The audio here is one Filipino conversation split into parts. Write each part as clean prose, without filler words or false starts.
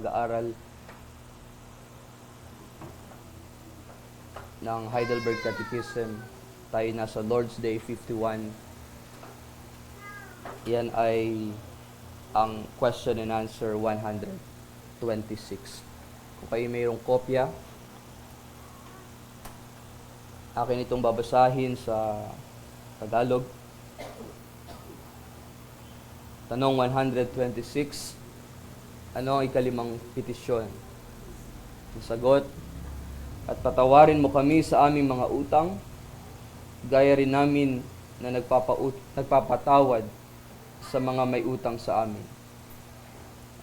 pag-aaral ng Heidelberg Catechism. Tayo nasa Lord's Day 51. Yan ay ang question and answer 126. Kung kayo mayroong kopya, akin itong babasahin sa Tagalog. Tanong 126, ano ang ikalimang petisyon? Ang sagot, at patawarin mo kami sa aming mga utang, gaya rin namin na nagpapatawad sa mga may utang sa amin.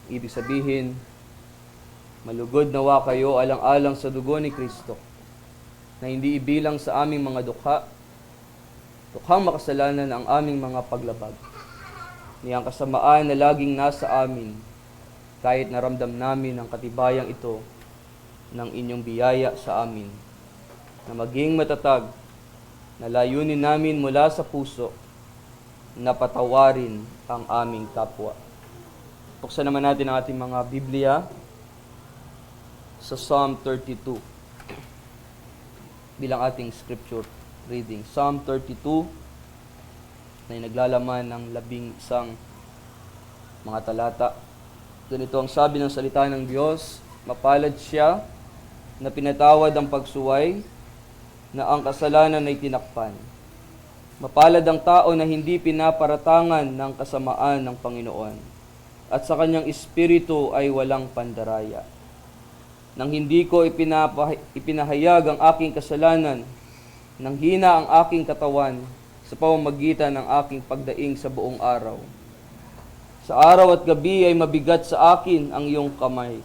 Ibig sabihin, malugod nawa kayo alang-alang sa dugo ni Kristo, na hindi ibilang sa aming mga dukhang makasalanan ang aming mga paglabag. Niyang kasamaan na laging nasa amin, kahit naramdam namin ang katibayang ito ng inyong biyaya sa amin, na maging matatag, na layunin namin mula sa puso, na patawarin ang aming kapwa. Buksan naman natin ang ating mga Biblia sa Psalm 32 bilang ating scripture reading. Psalm 32 na naglalaman ng 11 mga talata. Ganito ang sabi ng salita ng Diyos, mapalad siya na pinatawad ang pagsuway, na ang kasalanan ay tinakpan. Mapalad ang tao na hindi pinaparatangan ng kasamaan ng Panginoon, at sa kanyang espiritu ay walang pandaraya. Nang hindi ko ipinahayag ang aking kasalanan, nang hina ang aking katawan sa pamamagitan ng aking pagdaing sa buong araw. Sa araw at gabi ay mabigat sa akin ang iyong kamay.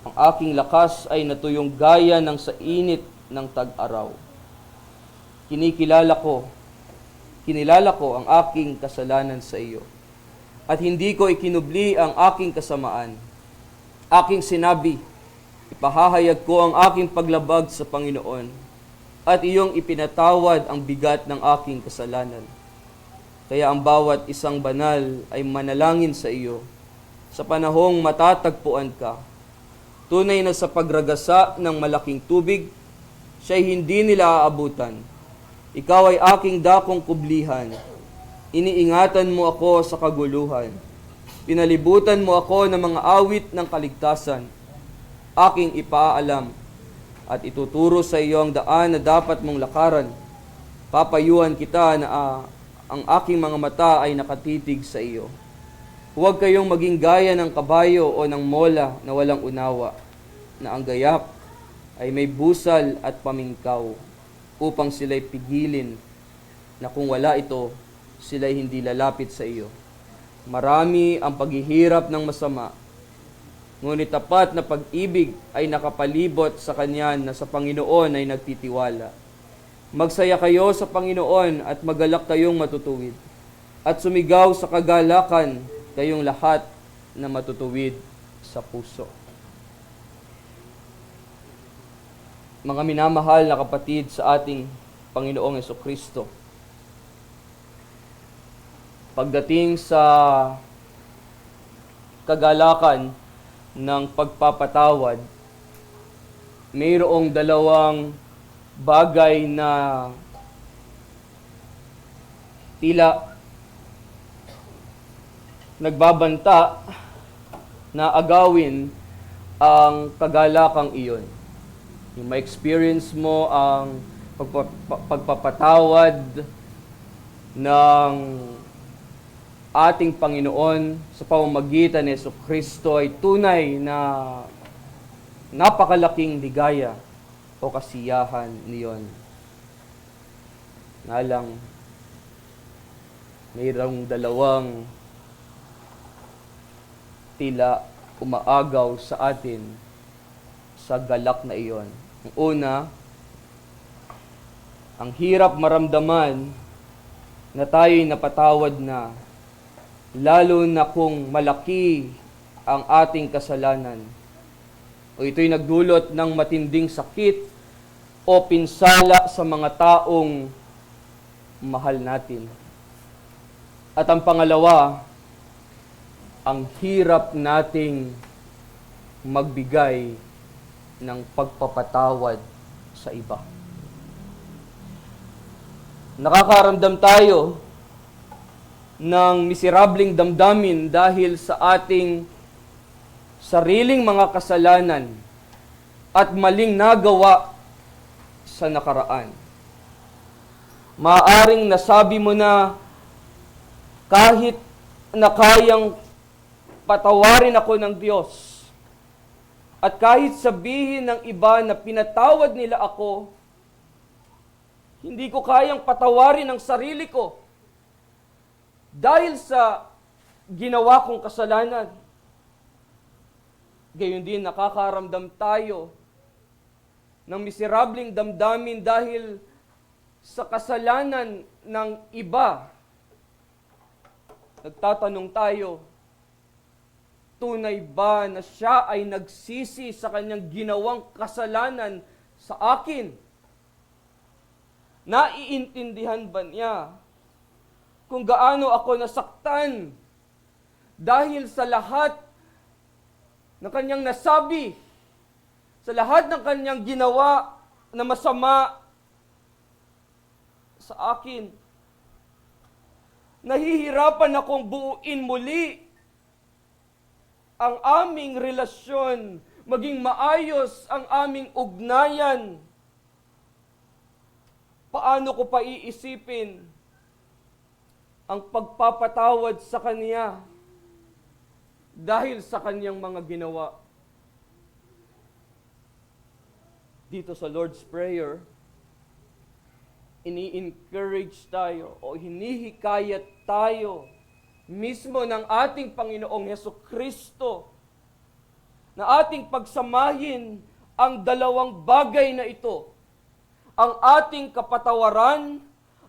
Ang aking lakas ay natuyong gaya ng sa init ng tag-araw. Kinilala ko ang aking kasalanan sa iyo, at hindi ko ikinubli ang aking kasamaan. Aking sinabi, ipahahayag ko ang aking paglabag sa Panginoon, at iyong ipinatawad ang bigat ng aking kasalanan. Kaya ang bawat isang banal ay manalangin sa iyo, sa panahong matatagpuan ka. Tunay na sa pagragasa ng malaking tubig, siya'y hindi nila aabutan. Ikaw ay aking dakong kublihan. Iniingatan mo ako sa kaguluhan. Pinalibutan mo ako ng mga awit ng kaligtasan. Aking ipaalam at ituturo sa iyo ang daan na dapat mong lakaran. Papayuhan kita na ang aking mga mata ay nakatitig sa iyo. Huwag kayong maging gaya ng kabayo o ng mola na walang unawa, na ang gayak ay may busal at pamingkaw, upang sila'y pigilin, na kung wala ito, sila'y hindi lalapit sa iyo. Marami ang paghihirap ng masama, ngunit tapat na pag-ibig ay nakapalibot sa kanya na sa Panginoon ay nagtitiwala. Magsaya kayo sa Panginoon at magalak kayong matutuwid, at sumigaw sa kagalakan kayong lahat na matutuwid sa puso. Mga minamahal na kapatid sa ating Panginoong Jesucristo, pagdating sa kagalakan ng pagpapatawad, mayroong dalawang bagay na tila nagbabanta na agawin ang kagalakang iyon. Yung ma-experience mo ang pagpapatawad ng ating Panginoon sa pamamagitan ni Jesucristo ay tunay na napakalaking ligaya o kasiyahan niyon. Nga lang, mayroong dalawang tila umaagaw sa atin sa galak na iyon. Ang una, ang hirap maramdaman na tayo'y napatawad na, lalo na kung malaki ang ating kasalanan, o ito'y nagdulot ng matinding sakit o pinsala sa mga taong mahal natin. At ang pangalawa, ang hirap nating magbigay ng pagpapatawad sa iba. Nakakaramdam tayo ng miserableng damdamin dahil sa ating sariling mga kasalanan at maling nagawa sa nakaraan. Maaring nasabi mo na kahit na kayang patawarin ako ng Diyos at kahit sabihin ng iba na pinatawad nila ako, hindi ko kayang patawarin ang sarili ko dahil sa ginawa kong kasalanan. Gayon din, nakakaramdam tayo ng miserableng damdamin dahil sa kasalanan ng iba. Nagtatanong tayo, tunay ba na siya ay nagsisi sa kanyang ginawang kasalanan sa akin? Naiintindihan ba niya kung gaano ako nasaktan dahil sa lahat ng kanyang nasabi, sa lahat ng kanyang ginawa na masama sa akin? Nahihirapan akong buuin muli ang aming relasyon, maging maayos ang aming ugnayan. Paano ko pa iisipin ang pagpapatawad sa Kanya dahil sa Kanyang mga ginawa? Dito sa Lord's Prayer, ini-encourage tayo o hinihikayat tayo mismo ng ating Panginoong Hesukristo na ating pagsamahin ang dalawang bagay na ito, ang ating kapatawaran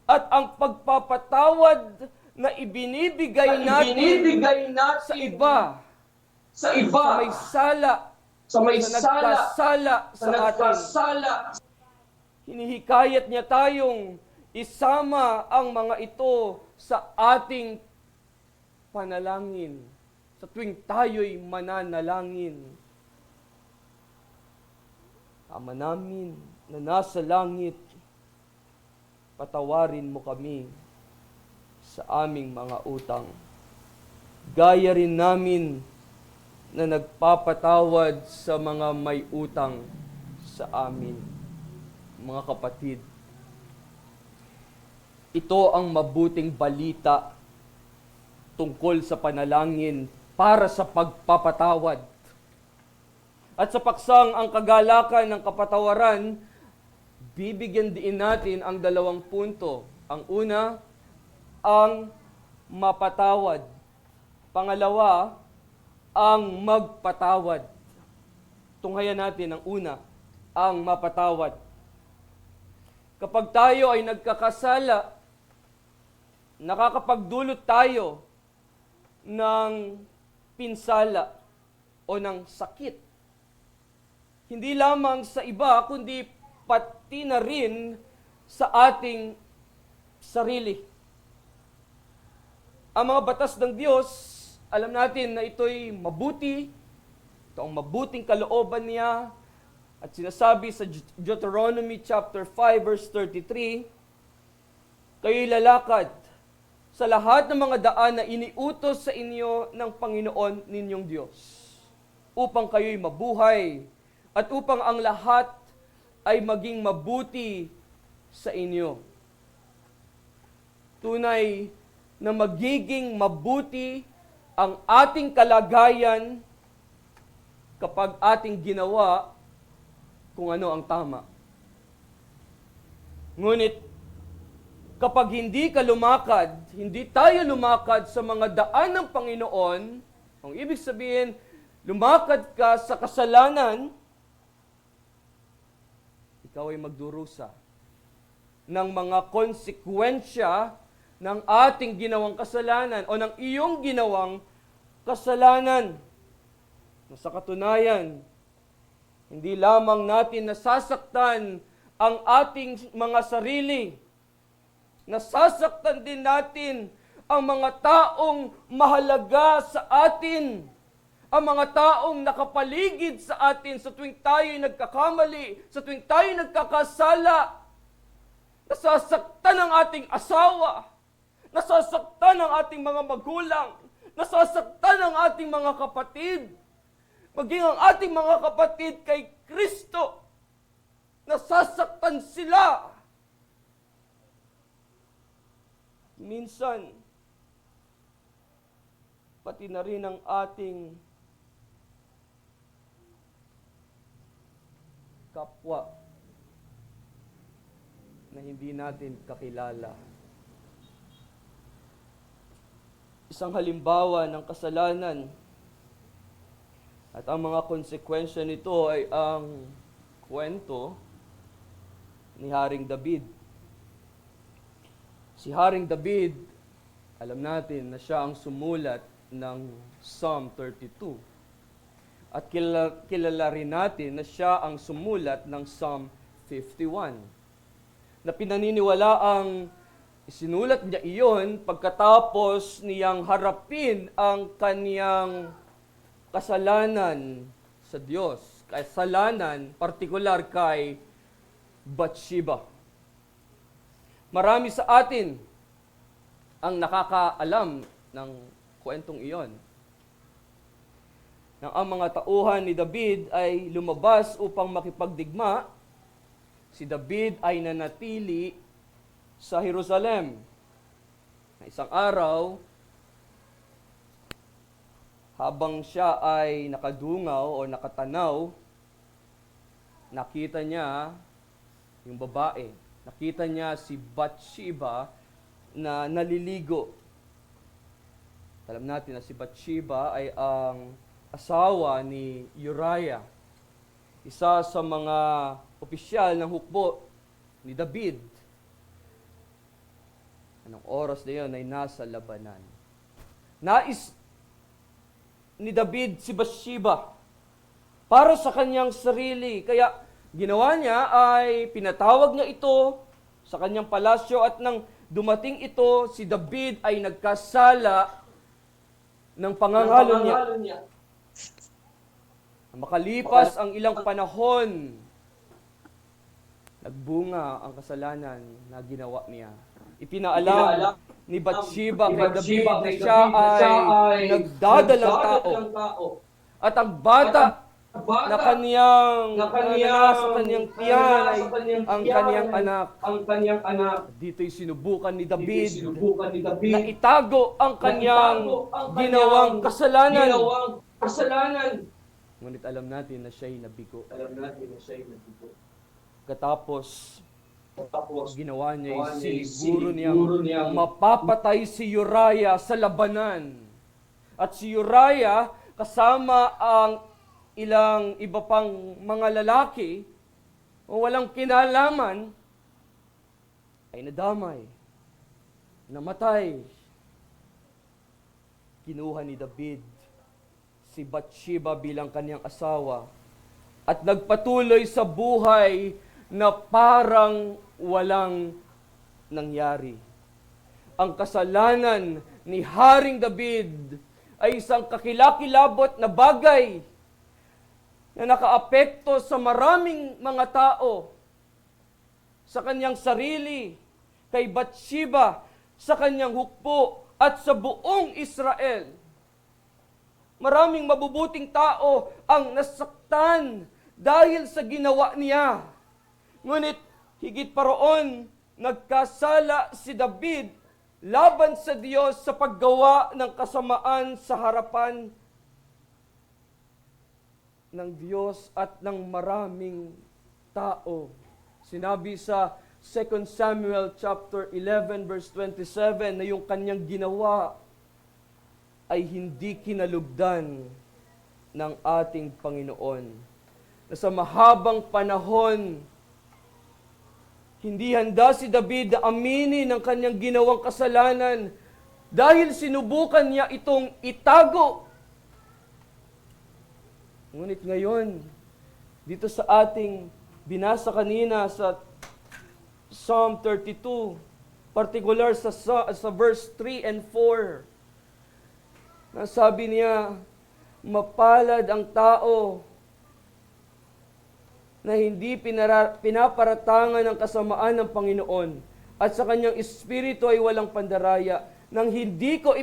at ang pagpapatawad na ibinibigay natin sa iba, sa may sala, sa nagkasala sa atin. Hinihikayat niya tayong isama ang mga ito sa ating panalangin sa tuwing tayo'y mananalangin. Ama namin na nasa langit, patawarin mo kami sa aming mga utang. Gaya rin namin na nagpapatawad sa mga may utang sa amin. Mga kapatid, ito ang mabuting balita tungkol sa panalangin para sa pagpapatawad. At sa paksang ang kagalakan ng kapatawaran, bibigyan din natin ang dalawang punto. Ang una, ang mapatawad. Pangalawa, ang magpatawad. Tunghayan natin ang una, ang mapatawad. Kapag tayo ay nagkakasala, nakakapagdulot tayo ng pinsala o ng sakit. Hindi lamang sa iba, kundi pati na rin sa ating sarili. Ang mga batas ng Diyos, alam natin na ito'y mabuti, ito ang mabuting kalooban niya, at sinasabi sa Deuteronomy chapter 5 verse 33, kayo'y lalakad sa lahat ng mga daan na iniutos sa inyo ng Panginoon ninyong Diyos, upang kayo'y mabuhay, at upang ang lahat ay maging mabuti sa inyo. Tunay na magiging mabuti ang ating kalagayan kapag ating ginawa kung ano ang tama. Ngunit, kapag hindi ka lumakad, hindi tayo lumakad sa mga daan ng Panginoon, ang ibig sabihin, lumakad ka sa kasalanan, ikaw ay magdurusa ng mga konsekwensya ng ating ginawang kasalanan o ng iyong ginawang kasalanan. Sa katunayan, hindi lamang natin nasasaktan ang ating mga sarili, nasasaktan din natin ang mga taong mahalaga sa atin, ang mga taong nakapaligid sa atin sa tuwing tayo'y nagkakamali, sa tuwing tayo'y nagkakasala. Nasasaktan ang ating asawa, nasasaktan ang ating mga magulang, nasasaktan ang ating mga kapatid, maging ang ating mga kapatid kay Kristo, nasasaktan sila. Minsan, pati na rin ang ating kapwa na hindi natin kakilala. Isang halimbawa ng kasalanan at ang mga konsekwensya nito ay ang kwento ni Haring David. Si Haring David, alam natin na siya ang sumulat ng Psalm 32. At kilala rin natin na siya ang sumulat ng Psalm 51. Na pinaniniwala ang isinulat niya iyon pagkatapos niyang harapin ang kaniyang kasalanan sa Diyos. Kasalanan, partikular kay Bathsheba. Marami sa atin ang nakakaalam ng kwentong iyon. Nang ang mga tauhan ni David ay lumabas upang makipagdigma, si David ay nanatili sa Jerusalem. Isang araw, habang siya ay nakadungaw o nakatanaw, nakita niya yung babae. Nakita niya si Bathsheba na naliligo. Alam natin na si Bathsheba ay ang asawa ni Uriah, isa sa mga opisyal ng hukbo ni David. Anong oras na yun ay nasa labanan. Nais ni David si Bathsheba para sa kanyang sarili. Kaya ginawa niya ay pinatawag niya ito sa kanyang palasyo at nang dumating ito, si David ay nagkasala ng pangangalo niya. Makalipas ang ilang panahon, nagbunga ang kasalanan na ginawa niya. Ipinaalam ni Bathsheba kay David na siya ay nagdadalang tao. At ang bata na kaniyang sa kanyang tiyan ay ang kaniyang anak. Dito'y sinubukan ni David na itago ang kaniyang ginawang kasalanan. Ngunit alam natin na siya'y nabigo. Katapos, ginawa niya ay siguro niyang mapapatay si Uriah sa labanan. At si Uriah, kasama ang ilang iba pang mga lalaki, o walang kinalaman, ay nadamay, namatay. Kinuha ni David si Bathsheba bilang kanyang asawa at nagpatuloy sa buhay na parang walang nangyari. Ang kasalanan ni Haring David ay isang kakilakilabot na bagay na nakaapekto sa maraming mga tao, sa kanyang sarili, kay Bathsheba, sa kanyang hukbo, at sa buong Israel. Maraming mabubuting tao ang nasaktan dahil sa ginawa niya. Ngunit higit pa roon, nagkasala si David laban sa Diyos sa paggawa ng kasamaan sa harapan ng Diyos at ng maraming tao. Sinabi sa 2 Samuel chapter 11 verse 27 na yung kanyang ginawa ay hindi kinalugdan ng ating Panginoon. Na sa mahabang panahon, hindi handa si David na aminin ang kanyang ginawang kasalanan dahil sinubukan niya itong itago. Ngunit ngayon, dito sa ating binasa kanina sa Psalm 32, particular sa verse 3 and 4, na sabi niya, Mapalad ang tao na hindi pinaparatangan ng kasamaan ng Panginoon at sa kanyang espiritu ay walang pandaraya. Nang hindi ko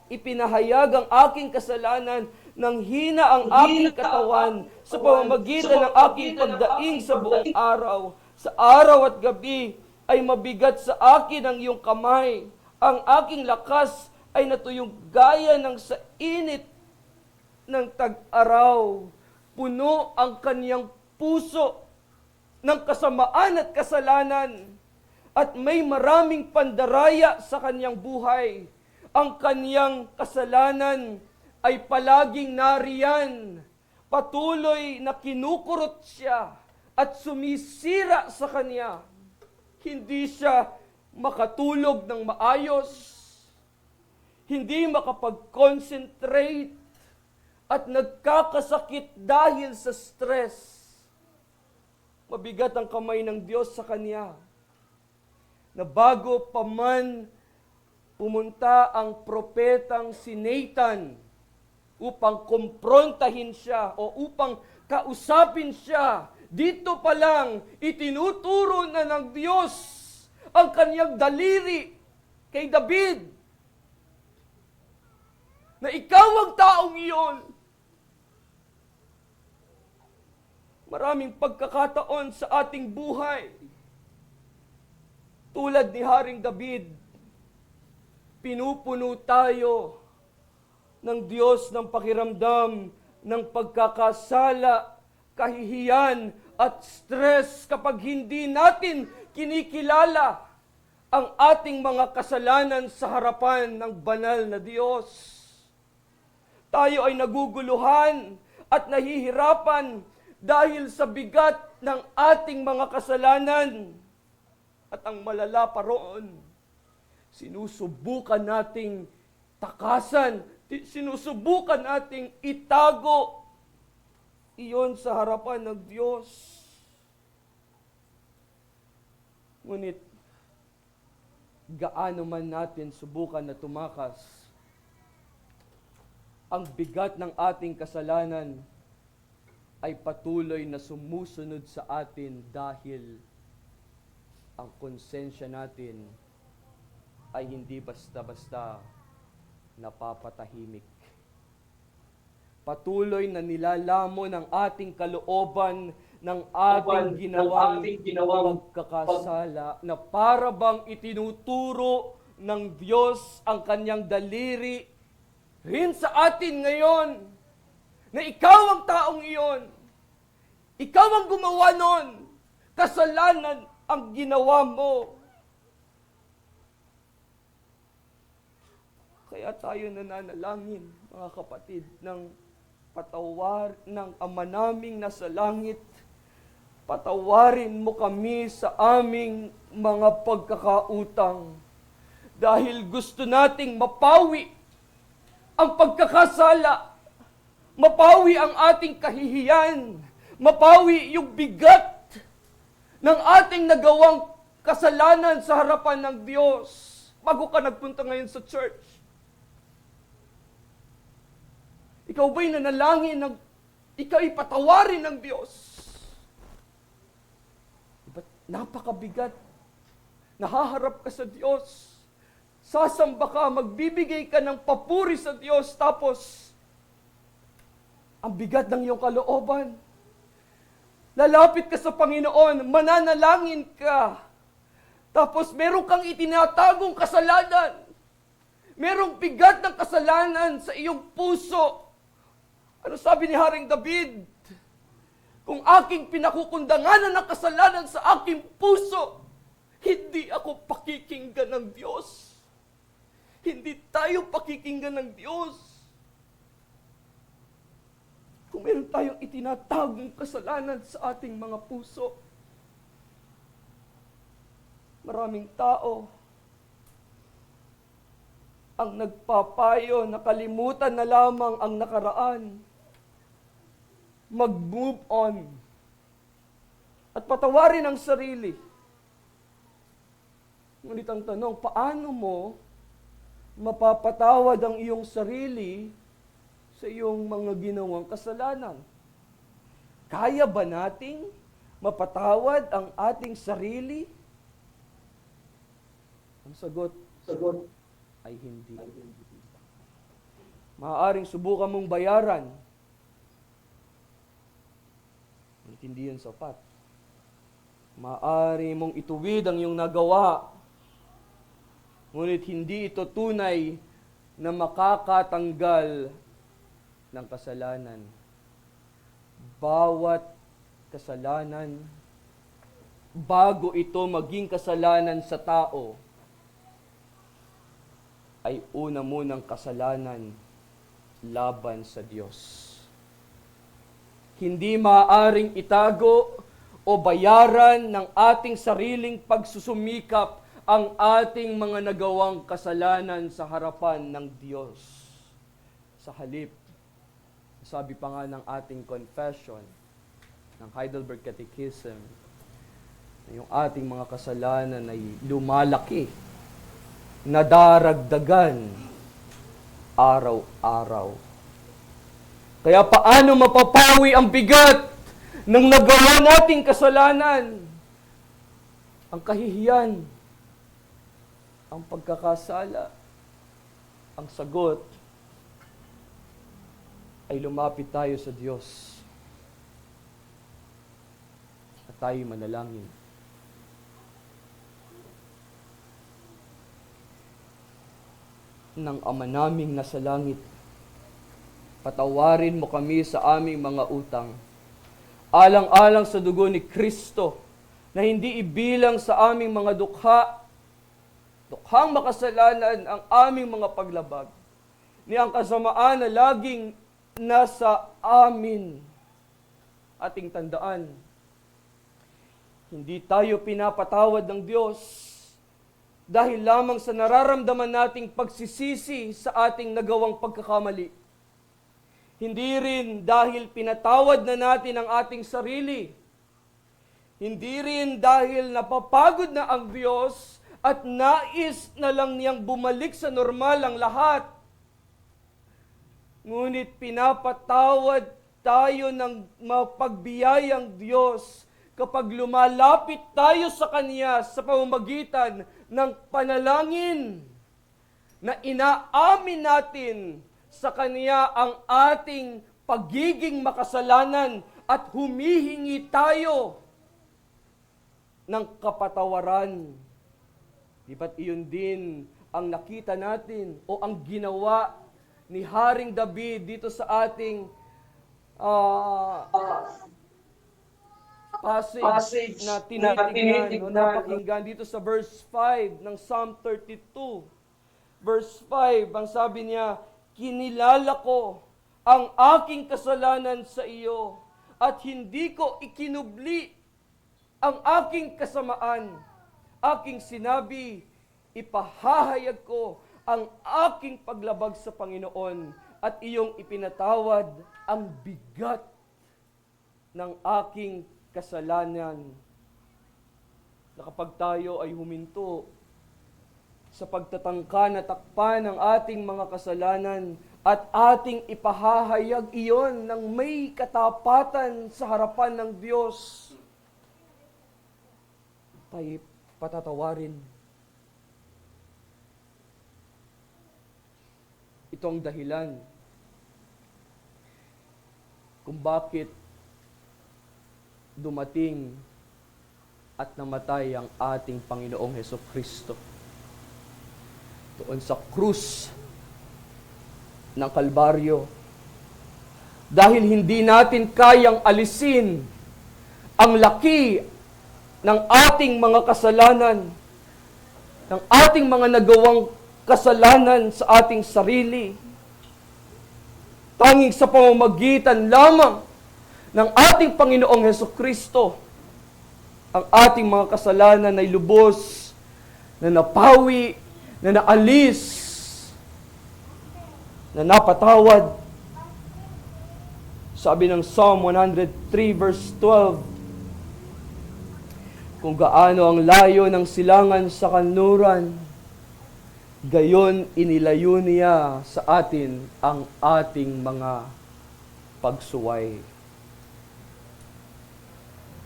ipinahayag ang aking kasalanan, nang hina ang aking katawan sa pamamagitan ng aking pagdaing sa buong araw. Sa araw at gabi ay mabigat sa akin ang iyong kamay. Ang aking lakas ay natuyong gaya ng sa init ng tag-araw. Puno ang kanyang puso ng kasamaan at kasalanan at may maraming pandaraya sa kanyang buhay. Ang kanyang kasalanan ay palaging nariyan. Patuloy na kinukurot siya at sumisira sa kanya. Hindi siya makatulog ng maayos, hindi makapag-concentrate, at nagkakasakit dahil sa stress. Mabigat ang kamay ng Diyos sa kanya, na bago pa man pumunta ang propetang si Nathan upang kumprontahin siya o upang kausapin siya, dito pa lang itinuturo na ng Diyos ang kanyang daliri kay David na ikaw ang taong iyon. Maraming pagkakataon sa ating buhay, tulad ni Haring David, pinupuno tayo ng Diyos ng pakiramdam ng pagkakasala, kahihiyan at stress kapag hindi natin kinikilala ang ating mga kasalanan sa harapan ng banal na Diyos. Tayo ay naguguluhan at nahihirapan dahil sa bigat ng ating mga kasalanan. At ang malala pa roon, sinusubukan nating takasan, sinusubukan nating itago iyon sa harapan ng Diyos. Ngunit, gaano man natin subukan na tumakas, ang bigat ng ating kasalanan ay patuloy na sumusunod sa atin dahil ang konsensya natin ay hindi basta-basta napapatahimik. Patuloy na nilalamon ang ating kalooban ng ating ginawang pagkakasala na para bang itinuturo ng Diyos ang kanyang daliri rin sa atin ngayon na ikaw ang taong iyon. Ikaw ang gumawa nun. Kasalanan ang ginawa mo. Kaya tayo nananalangin, mga kapatid, ng patawar ng Ama naming nasa langit. Patawarin mo kami sa aming mga pagkakautang. Dahil gusto nating mapawi ang pagkakasala, mapawi ang ating kahihiyan, mapawi yung bigat ng ating nagawang kasalanan sa harapan ng Diyos. Bago ka nagpunta ngayon sa church, ikaw ba'y nanalangin ng ikaw ipatawarin ng Diyos? Diba, napakabigat. Nahaharap ka sa Diyos. Sasamba ka, magbibigay ka ng papuri sa Diyos, tapos ang bigat ng iyong kalooban. Lalapit ka sa Panginoon, mananalangin ka, tapos meron kang itinatagong kasalanan. Merong bigat ng kasalanan sa iyong puso. Ano sabi ni Haring David? Kung aking pinakukundanganan ng kasalanan sa aking puso, hindi ako pakikinggan ng Diyos. Hindi tayo pakikinggan ng Diyos. Kung meron tayong itinatagong kasalanan sa ating mga puso, maraming tao ang nagpapayo na kalimutan na lamang ang nakaraan. Mag-move on. At patawarin ang sarili. Ngunit ang tanong, paano mo mapapatawad ang iyong sarili sa iyong mga ginawang kasalanan? Kaya ba nating mapatawad ang ating sarili? Ang sagot ay hindi. Maaaring subukan mong bayaran. Ngunit hindi yan sapat. Maaari mong ituwid ang iyong nagawa. Ngunit hindi ito tunay na makakatanggal ng kasalanan. Bawat kasalanan, bago ito maging kasalanan sa tao, ay una munang kasalanan laban sa Diyos. Hindi maaaring itago o bayaran ng ating sariling pagsusumikap ang ating mga nagawang kasalanan sa harapan ng Diyos. Sa halip, sabi pa nga ng ating confession, ng Heidelberg Catechism, na yung ating mga kasalanan ay lumalaki, nadaragdagan, araw-araw. Kaya paano mapapawi ang bigat ng nagawa nating kasalanan? Ang kahihiyan, ang pagkakasala, ang sagot ay lumapit tayo sa Diyos at tayo manalangin. Ng Ama naming nasa langit, patawarin mo kami sa aming mga utang, alang-alang sa dugo ni Kristo, na hindi ibilang sa aming mga dukhang makasalanan ang aming mga paglabag, ni ang kasamaan na laging nasa amin. Ating tandaan, hindi tayo pinapatawad ng Diyos dahil lamang sa nararamdaman nating pagsisisi sa ating nagawang pagkakamali. Hindi rin dahil pinatawad na natin ang ating sarili. Hindi rin dahil napapagod na ang Diyos at nais na lang niyang bumalik sa normal ang lahat. Ngunit pinapatawad tayo ng mapagbiyayang Diyos kapag lumalapit tayo sa Kanya sa pamamagitan ng panalangin na inaamin natin sa Kanya ang ating pagiging makasalanan at humihingi tayo ng kapatawaran. Di ba't iyon din ang nakita natin o ang ginawa ni Haring David dito sa ating passage na tinitignan o napakinggan dito sa verse 5 ng Psalm 32. Verse 5, ang sabi niya, kinilala ko ang aking kasalanan sa iyo at hindi ko ikinubli ang aking kasamaan. Aking sinabi, ipahahayag ko ang aking paglabag sa Panginoon at iyong ipinatawad ang bigat ng aking kasalanan. Na kapag tayo ay huminto sa pagtatangka na takpan ng ating mga kasalanan at ating ipahahayag iyon ng may katapatan sa harapan ng Diyos, tayo patatawarin. Ito ang dahilan kung bakit dumating at namatay ang ating Panginoong Hesukristo doon sa krus ng Kalbaryo. Dahil hindi natin kayang alisin ang laki ng ating mga kasalanan, ng ating mga nagawang kasalanan sa ating sarili. Tanging sa pamamagitan lamang ng ating Panginoong Hesukristo, ang ating mga kasalanan ay lubos na napawi, na naalis, na napatawad. Sabi ng Psalm 103 verse 12, kung gaano ang layo ng silangan sa kanluran, gayon inilayo niya sa atin ang ating mga pagsuway.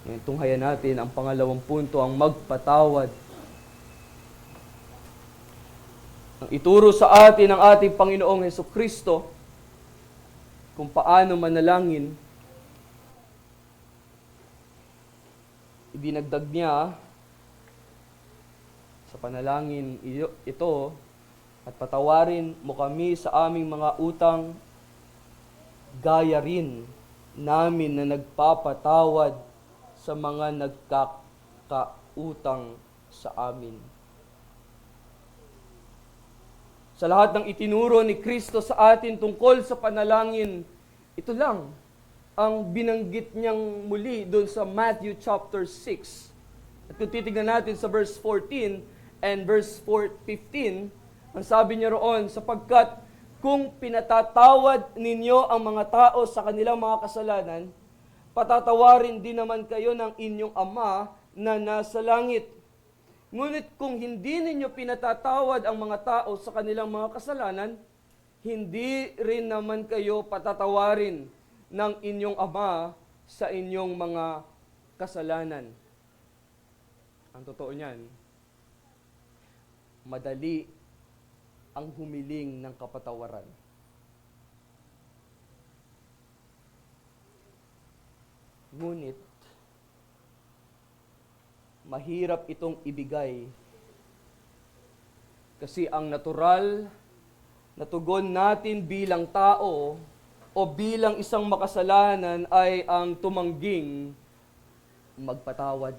Ngayon, tunghayan natin ang pangalawang punto, ang magpatawad. Ang ituro sa atin ng ating Panginoong Hesukristo kung paano manalangin, idinagdag niya sa panalangin ito, at patawarin mo kami sa aming mga utang, gaya rin namin na nagpapatawad sa mga nagkakautang sa amin. Sa lahat ng itinuro ni Kristo sa atin tungkol sa panalangin, ito lang ang binanggit niyang muli doon sa Matthew chapter 6. At kung titignan natin sa verse 14 and verse 15, ang sabi niya roon, sapagkat kung pinatatawad ninyo ang mga tao sa kanilang mga kasalanan, patatawarin din naman kayo ng inyong Ama na nasa langit. Ngunit kung hindi ninyo pinatatawad ang mga tao sa kanilang mga kasalanan, hindi rin naman kayo patatawarin ng inyong Ama sa inyong mga kasalanan. Ang totoo niyan, madali ang humiling ng kapatawaran. Ngunit, mahirap itong ibigay kasi ang natural na tugon natin bilang tao o bilang isang makasalanan ay ang tumangging magpatawad.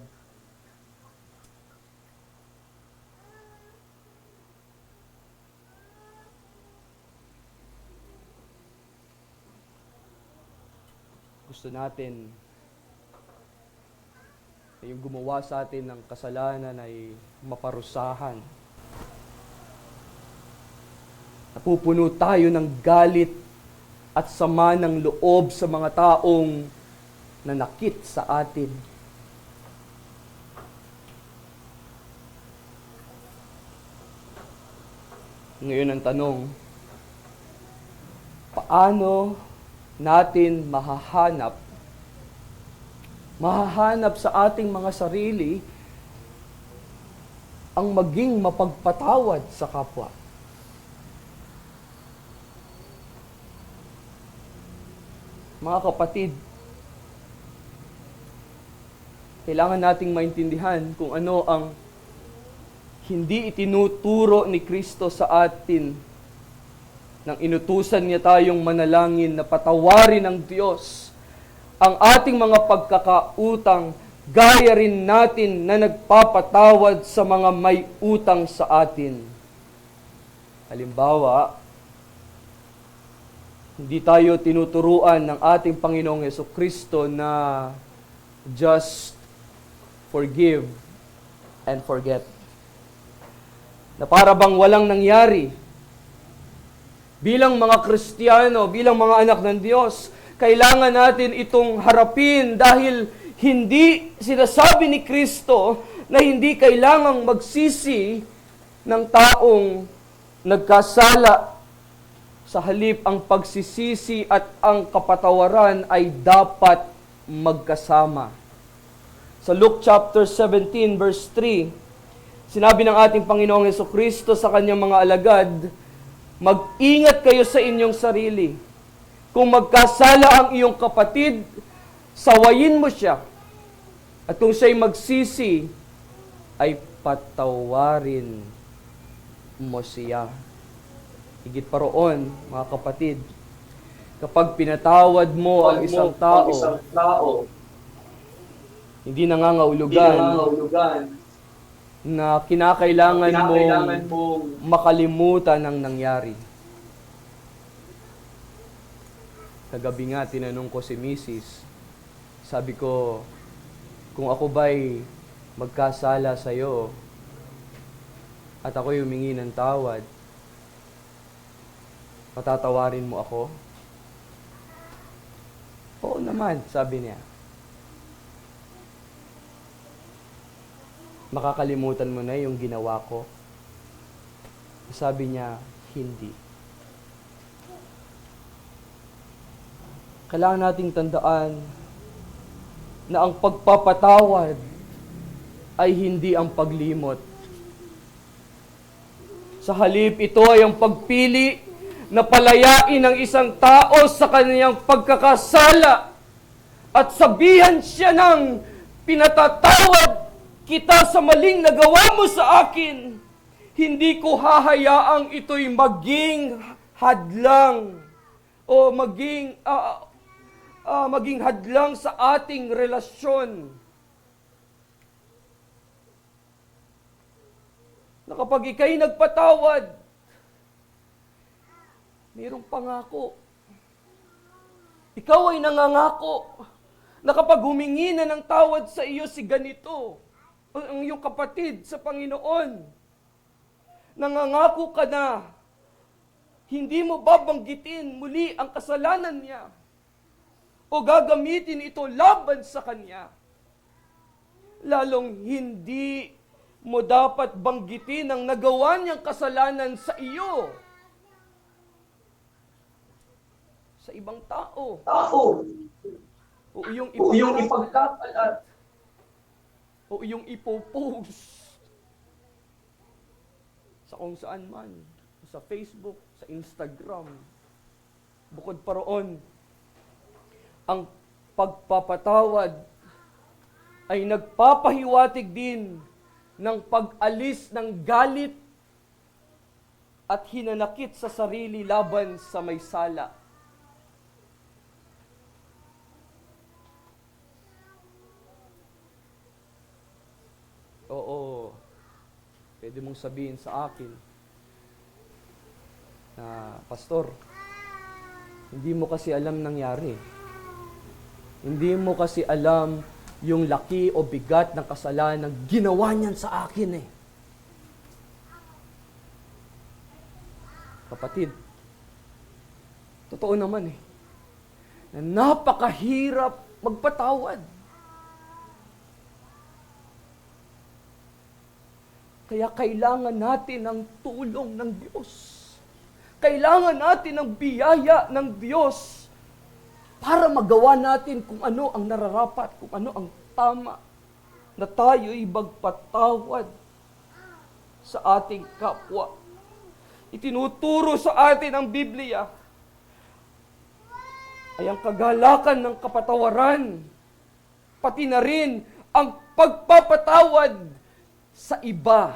Gusto natin na yung gumawa sa atin ng kasalanan ay maparusahan. Napupuno tayo ng galit at sama ng loob sa mga taong nanakit sa atin. Ngayon ang tanong, paano natin mahahanap sa ating mga sarili ang maging mapagpatawad sa kapwa? Mga kapatid, kailangan nating maintindihan kung ano ang hindi itinuturo ni Kristo sa atin nang inutusan niya tayong manalangin na patawarin ng Diyos ang ating mga pagkakautang, gaya rin natin na nagpapatawad sa mga may utang sa atin. Halimbawa, hindi tayo tinuturuan ng ating Panginoong Hesukristo na just forgive and forget. Na para bang walang nangyari. Bilang mga Kristiyano, bilang mga anak ng Diyos, kailangan natin itong harapin dahil hindi sinasabi ni Kristo na hindi kailangang magsisi ng taong nagkasala. Sa halip, ang pagsisisi at ang kapatawaran ay dapat magkasama. Sa Luke chapter 17 verse 3, sinabi ng ating Panginoong Hesukristo sa kanyang mga alagad, mag-ingat kayo sa inyong sarili. Kung magkasala ang iyong kapatid, sawayin mo siya. At kung siya'y magsisi, ay patawarin mo siya. Higit pa roon, mga kapatid, kapag pinatawad mo ang isang tao, hindi nangangahulugan na kinakailangan mong makalimutan ang nangyari. Kagabi nga, tinanong ko si Mrs. Sabi ko, kung ako ba'y magkasala sa'yo at ako'y humingi ng tawad, patatawarin mo ako? Oo naman, sabi niya. Makakalimutan mo na yung ginawa ko. Sabi niya, hindi. Kailangan nating tandaan na ang pagpapatawad ay hindi ang paglimot. Sa halip, ito ay ang pagpili na palayain ng isang tao sa kanyang pagkakasala at sabihan siya ng pinatatawad kita sa maling nagawa mo sa akin. Hindi ko hahayaang ito'y maging hadlang o maging hadlang sa ating relasyon. Na kapag ika'y nagpatawad, mayroong pangako. Ikaw ay nangangako na kapag humingi na ng tawad sa iyo si ganito, ang iyong kapatid sa Panginoon, nangangako ka na hindi mo babanggitin muli ang kasalanan niya o gagamitin ito laban sa kanya. Lalong hindi mo dapat banggitin ang nagawa niyang kasalanan sa iyo, sa ibang tao, o iyong ipagkakalat, o iyong ipopost sa kung saan man, sa Facebook, sa Instagram. Bukod pa roon, ang pagpapatawad ay nagpapahiwatig din ng pag-alis ng galit at hinanakit sa sarili laban sa may sala. Oo, pwede mong sabihin sa akin na, Pastor, hindi mo kasi alam nangyari. Hindi mo kasi alam yung laki o bigat ng kasalanan ginawa niyan sa akin eh. Kapatid, totoo naman eh, na napakahirap magpatawad. Kaya kailangan natin ng tulong ng Diyos. Kailangan natin ng biyaya ng Diyos para magawa natin kung ano ang nararapat, kung ano ang tama, na tayo'y magpatawad sa ating kapwa. Itinuturo sa atin ang Biblia ay ang kagalakan ng kapatawaran, pati na rin ang pagpapatawad sa iba.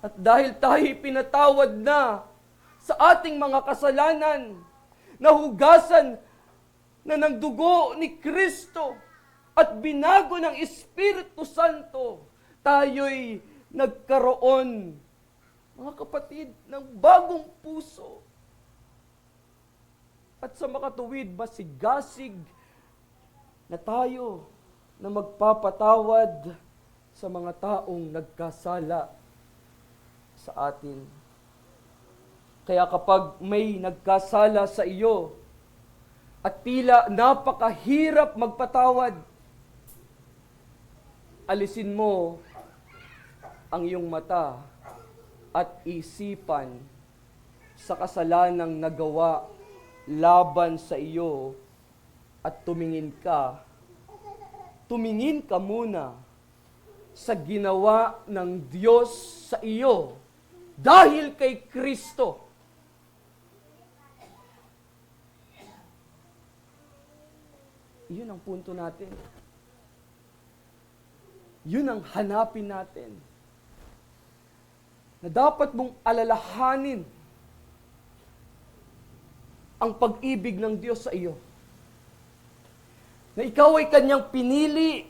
At dahil tayo'y pinatawad na sa ating mga kasalanan, nahugasan na ng dugo ni Kristo at binago ng Espiritu Santo, tayo'y nagkaroon, mga kapatid, ng bagong puso. At sa makatuwid, masigasig na tayo na magpapatawad sa mga taong nagkasala sa atin. Kaya kapag may nagkasala sa iyo at tila napakahirap magpatawad, alisin mo ang iyong mata at isipan sa kasalanang nagawa laban sa iyo at tumingin ka muna sa ginawa ng Diyos sa iyo dahil kay Kristo. Yun ang punto natin. Yun ang hanapin natin. Na dapat mong alalahanin ang pag-ibig ng Diyos sa iyo. Na ikaw ay kanyang pinili,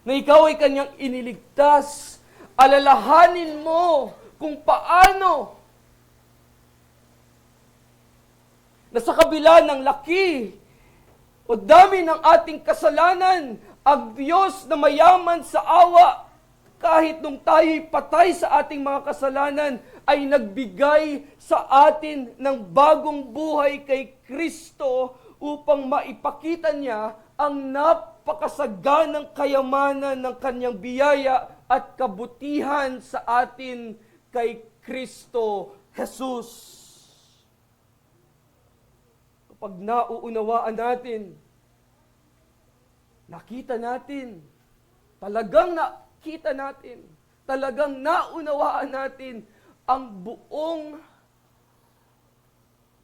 na ikaw ay kanyang iniligtas. Alalahanin mo kung paano na sa kabila ng laki o dami ng ating kasalanan, ang Diyos na mayaman sa awa, kahit nung tayo'y patay sa ating mga kasalanan, ay nagbigay sa atin ng bagong buhay kay Kristo upang maipakita niya ang napakasaganang kayamanan ng kanyang biyaya at kabutihan sa atin kay Kristo Jesus. Kapag nauunawaan natin, nakita natin, talagang nakita natin, talagang naunawaan natin ang buong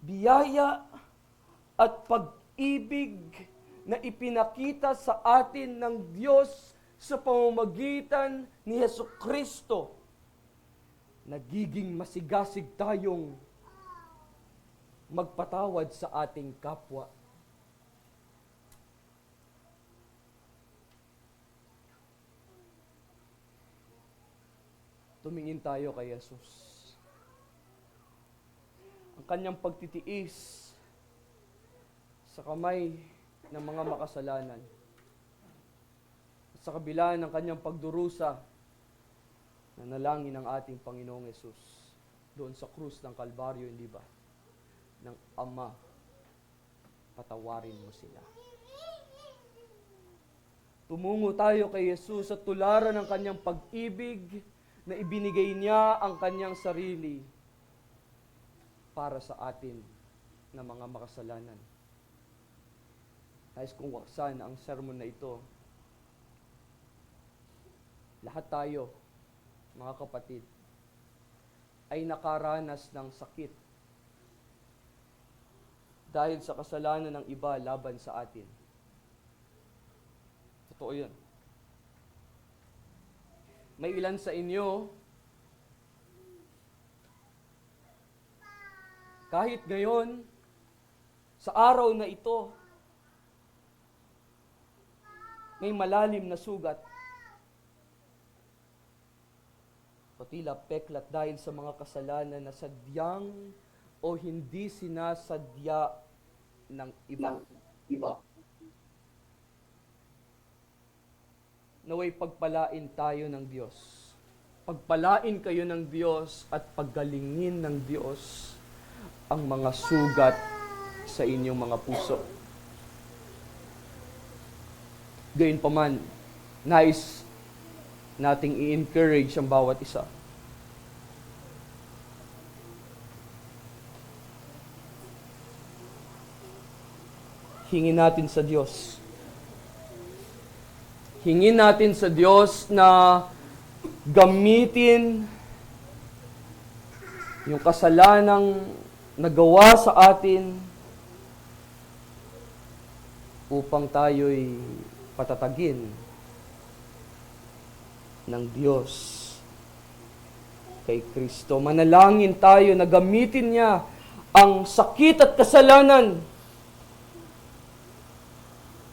biyaya at pag-ibig na ipinakita sa atin ng Diyos sa pamamagitan ni Hesukristo, nagiging masigasig tayong magpatawad sa ating kapwa. Tumingin tayo kay Jesus. Ang kanyang pagtitiis sa kamay ng mga makasalanan. At sa kabila ng kanyang pagdurusa, nanalangin ng ating Panginoong Yesus doon sa krus ng Kalbaryo, hindi ba? Ng Ama, patawarin mo sila. Tumungo tayo kay Jesus at tularan ng kanyang pag-ibig na ibinigay niya ang kanyang sarili para sa atin na mga makasalanan. Nais kong waksan ang sermon na ito. Lahat tayo, mga kapatid, ay nakaranas ng sakit dahil sa kasalanan ng iba laban sa atin. Totoo yun. May ilan sa inyo, kahit ngayon, sa araw na ito, may malalim na sugat o tila peklat dahil sa mga kasalanan na sadyang o hindi sinasadya ng iba. Naway pagpalain tayo ng Diyos. Pagpalain kayo ng Diyos at paggalingin ng Diyos ang mga sugat sa inyong mga puso. Gayunpaman, nais nating i-encourage ang bawat isa. Hingin natin sa Diyos. Hingin natin sa Diyos na gamitin yung kasalanang nagawa sa atin upang tayo'y patatagin ng Diyos kay Kristo. Manalangin tayo na gamitin niya ang sakit at kasalanan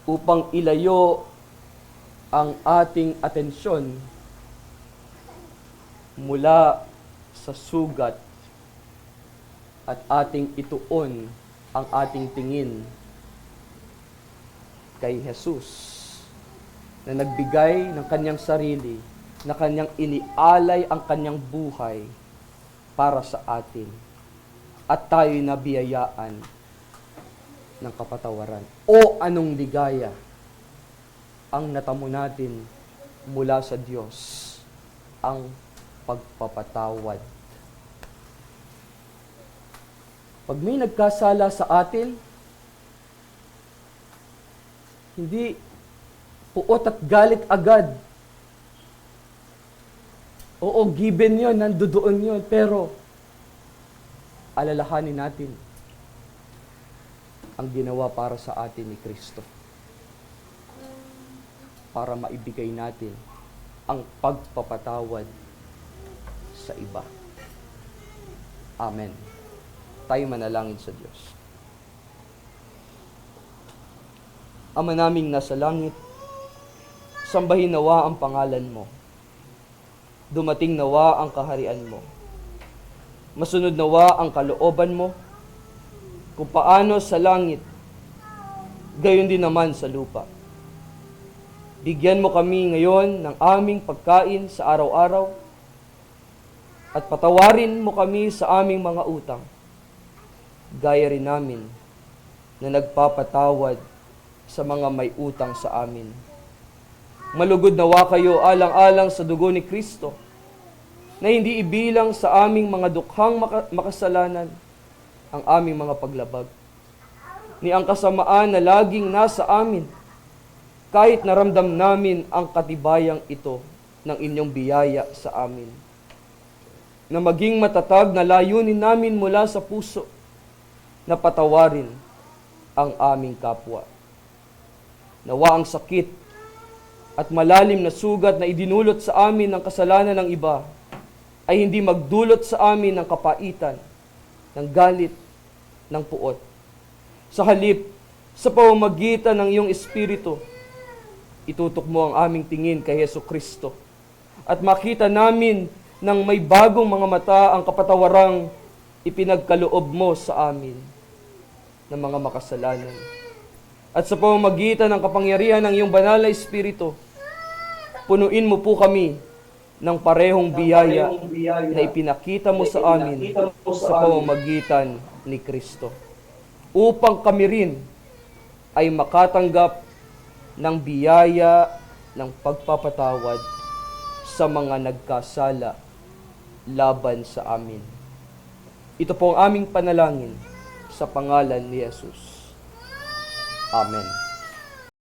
upang ilayo ang ating atensyon mula sa sugat at ating ituon ang ating tingin kay Jesus na nagbigay ng kanyang sarili, na kanyang inialay ang kanyang buhay para sa atin. At tayo'y nabiyayaan ng kapatawaran. O anong ligaya ang natamo natin mula sa Diyos, ang pagpapatawad. Pag may nagkasala sa atin, hindi puot at galit agad. Oo, given yun, nandoon yun, pero alalahanin natin ang ginawa para sa atin ni Kristo. Para maibigay natin ang pagpapatawad sa iba. Amen. Tayo manalangin sa Diyos. Ama naming nasa langit, sambahin nawa ang pangalan mo. Dumating nawa ang kaharian mo. Masunod nawa ang kalooban mo, kung paano sa langit, gayon din naman sa lupa. Bigyan mo kami ngayon ng aming pagkain sa araw-araw at patawarin mo kami sa aming mga utang. Gaya rin namin na nagpapatawad sa mga may utang sa amin. Malugod nawa kayo alang-alang sa dugo ni Kristo, na hindi ibilang sa aming mga dukhang makasalanan ang aming mga paglabag, ni ang kasamaan na laging nasa amin, kahit naramdam namin ang katibayang ito ng inyong biyaya sa amin. Na maging matatag na layunin namin mula sa puso, na patawarin ang aming kapwa. Nawa ang sakit at malalim na sugat na idinulot sa amin ng kasalanan ng iba ay hindi magdulot sa amin ng kapaitan, ng galit, ng puot. Sa halip, sa pamamagitan ng iyong Espiritu, itutok mo ang aming tingin kay Hesus Kristo at makita namin ng may bagong mga mata ang kapatawarang ipinagkaloob mo sa amin ng mga makasalanan. At sa pamamagitan ng kapangyarihan ng iyong banal na Espiritu, punuin mo po kami ng parehong biyaya na ipinakita mo sa amin sa pamamagitan ni Kristo, upang kami rin ay makatanggap ng biyaya ng pagpapatawad sa mga nagkasala laban sa amin. Ito po ang aming panalangin sa pangalan ni Jesus. Amen.